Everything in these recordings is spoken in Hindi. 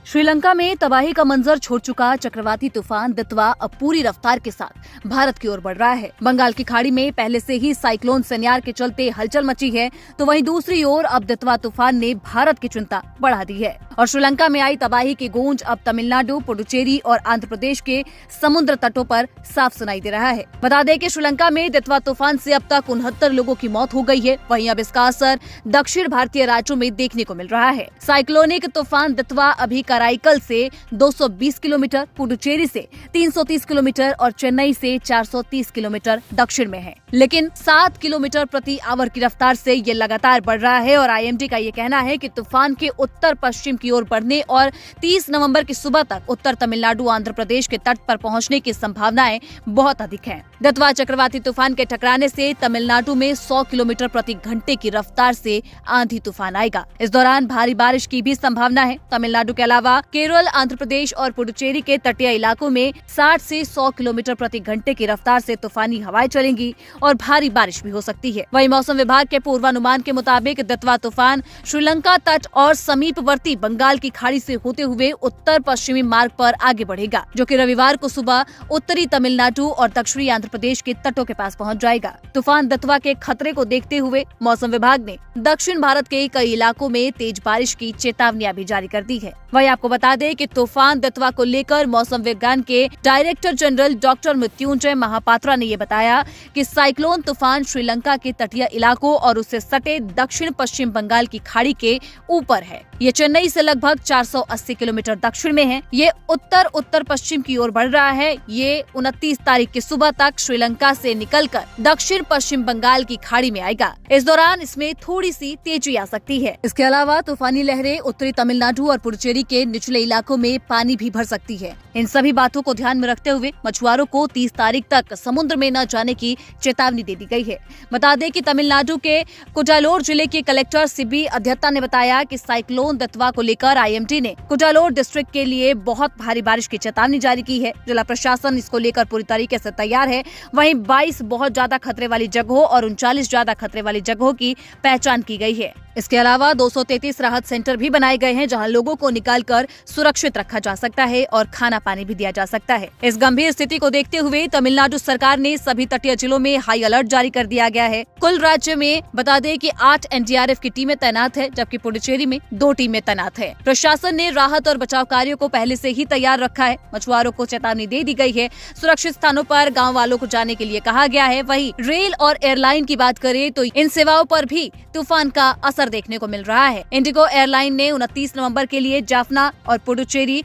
श्रीलंका में तबाही का मंजर छोड़ चुका चक्रवाती तूफान दितवा अब पूरी रफ्तार के साथ भारत की ओर बढ़ रहा है। बंगाल की खाड़ी में पहले से ही साइक्लोन सेन्यार के चलते हलचल मची है, तो वहीं दूसरी ओर अब दितवा तूफान ने भारत की चिंता बढ़ा दी है और श्रीलंका में आई तबाही की गूंज अब तमिलनाडु, पुडुचेरी और आंध्र प्रदेश के समुद्र तटों पर साफ सुनाई दे रहा है। बता दें कि श्रीलंका में दितवा तूफान से अब तक 69 लोगों की मौत हो गई है। वहीं अब इसका असर दक्षिण भारतीय राज्यों में देखने को मिल रहा है। साइक्लोनिक तूफान दितवा अभी कराईकल से 220 किलोमीटर, पुडुचेरी से 330 किलोमीटर और चेन्नई से 430 किलोमीटर दक्षिण में है, लेकिन 7 किलोमीटर प्रति आवर की रफ्तार से ये लगातार बढ़ रहा है। और आईएमडी का ये कहना है कि तूफान के उत्तर पश्चिम की ओर बढ़ने और 30 नवंबर की सुबह तक उत्तर तमिलनाडु, आंध्र प्रदेश के तट पर पहुंचने की संभावनाएं बहुत अधिक हैं। दितवा चक्रवाती तूफान के टकराने से तमिलनाडु में 100 किलोमीटर प्रति घंटे की रफ्तार से आंधी तूफान आएगा। इस दौरान भारी बारिश की भी संभावना है। तमिलनाडु के अलावा केरल, आंध्र प्रदेश और पुडुचेरी के तटीय इलाकों में 60 से 100 किलोमीटर प्रति घंटे की रफ्तार से तूफानी हवाएं चलेंगी और भारी बारिश भी हो सकती है। वहीं मौसम विभाग के पूर्वानुमान के मुताबिक दितवा तूफान श्रीलंका तट और समीपवर्ती बंगाल की खाड़ी से होते हुए उत्तर पश्चिमी मार्ग पर आगे बढ़ेगा, जो कि रविवार को सुबह उत्तरी तमिलनाडु और दक्षिणी आंध्र प्रदेश के तटों के पास पहुंच जाएगा। तूफान दितवा के खतरे को देखते हुए मौसम विभाग ने दक्षिण भारत के कई इलाकों में तेज बारिश की चेतावनियां भी जारी कर दी है। वहीं आपको बता दें कि तूफान दितवा को लेकर मौसम विज्ञान के director general doctor Mrityunjay Mahapatra ने ये बताया कि साइक्लोन तूफान श्रीलंका के तटीय इलाकों और उससे सटे दक्षिण पश्चिम बंगाल की खाड़ी के ऊपर है। ये चेन्नई से लगभग 480 किलोमीटर दक्षिण में है। ये उत्तर उत्तर पश्चिम की ओर बढ़ रहा है। ये 29 तारीख की सुबह तक श्रीलंका से निकलकर दक्षिण पश्चिम बंगाल की खाड़ी में आएगा। इस दौरान इसमें थोड़ी सी तेजी आ सकती है। इसके अलावा तूफानी लहरें उत्तरी तमिलनाडु और पुडुचेरी के निचले इलाकों में पानी भी भर सकती है। इन सभी बातों को ध्यान में रखते हुए मछुआरों को 30 तारीख तक समुद्र में न जाने की चेतावनी दे दी गई है। बता दें कि तमिलनाडु के कुडालोर जिले के कलेक्टर सीबी अध्यत्ता ने बताया कि साइक्लोन दितवा को लेकर आईएमडी ने कुडालोर डिस्ट्रिक्ट के लिए बहुत भारी बारिश की चेतावनी जारी की है। जिला प्रशासन इसको लेकर पूरी तरीके से तैयार है। वहीं 22 बहुत ज्यादा खतरे वाली जगहों और 39 ज्यादा खतरे वाली जगहों की पहचान की गई है। इसके अलावा 233 राहत सेंटर भी बनाए गए हैं, जहां लोगों को निकालकर सुरक्षित रखा जा सकता है और खाना पानी भी दिया जा सकता है। इस गंभीर स्थिति को देखते हुए तमिलनाडु सरकार ने सभी तटीय जिलों में हाई अलर्ट जारी कर दिया गया है। कुल राज्य में बता दें कि 8 एनडीआरएफ की टीमें तैनात है, जबकि पुडुचेरी में 2 टीमें तैनात है। प्रशासन ने राहत और बचाव कार्यों को पहले से ही तैयार रखा है। मछुआरों को चेतावनी दे दी गई है। सुरक्षित स्थानों पर गाँव वालों को जाने के लिए कहा गया है। वहीं रेल और एयरलाइन की बात करें तो इन सेवाओं पर भी तूफान का असर देखने को मिल रहा है। इंडिगो एयरलाइन ने 29 नवंबर के लिए जाफना और पुडुचेरी,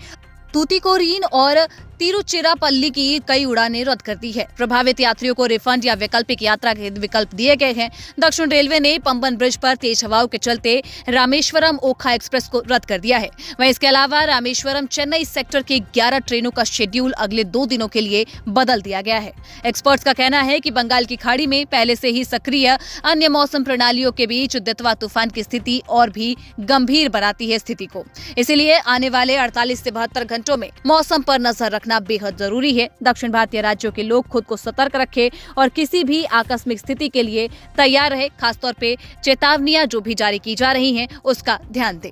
तूतीकोरिन और तिरुचिरापल्ली की कई उड़ानें रद्द कर दी है। प्रभावित यात्रियों को रिफंड या वैकल्पिक यात्रा के विकल्प दिए गए हैं। दक्षिण रेलवे ने पंबन ब्रिज पर तेज हवाओं के चलते रामेश्वरम ओखा एक्सप्रेस को रद्द कर दिया है। वहीं इसके अलावा रामेश्वरम चेन्नई सेक्टर की 11 ट्रेनों का शेड्यूल अगले 2 दिनों के लिए बदल दिया गया है। एक्सपर्ट्स का कहना है कि बंगाल की खाड़ी में पहले से ही सक्रिय अन्य मौसम प्रणालियों के बीच दितवा तूफान की स्थिति और भी गंभीर बनाती है स्थिति को। इसीलिए आने वाले 48 से 72 घंटों में मौसम पर नजर रखना बेहद जरूरी है। दक्षिण भारतीय राज्यों के लोग खुद को सतर्क रखें और किसी भी आकस्मिक स्थिति के लिए तैयार रहे। खासतौर पे चेतावनियां जो भी जारी की जा रही हैं उसका ध्यान दें।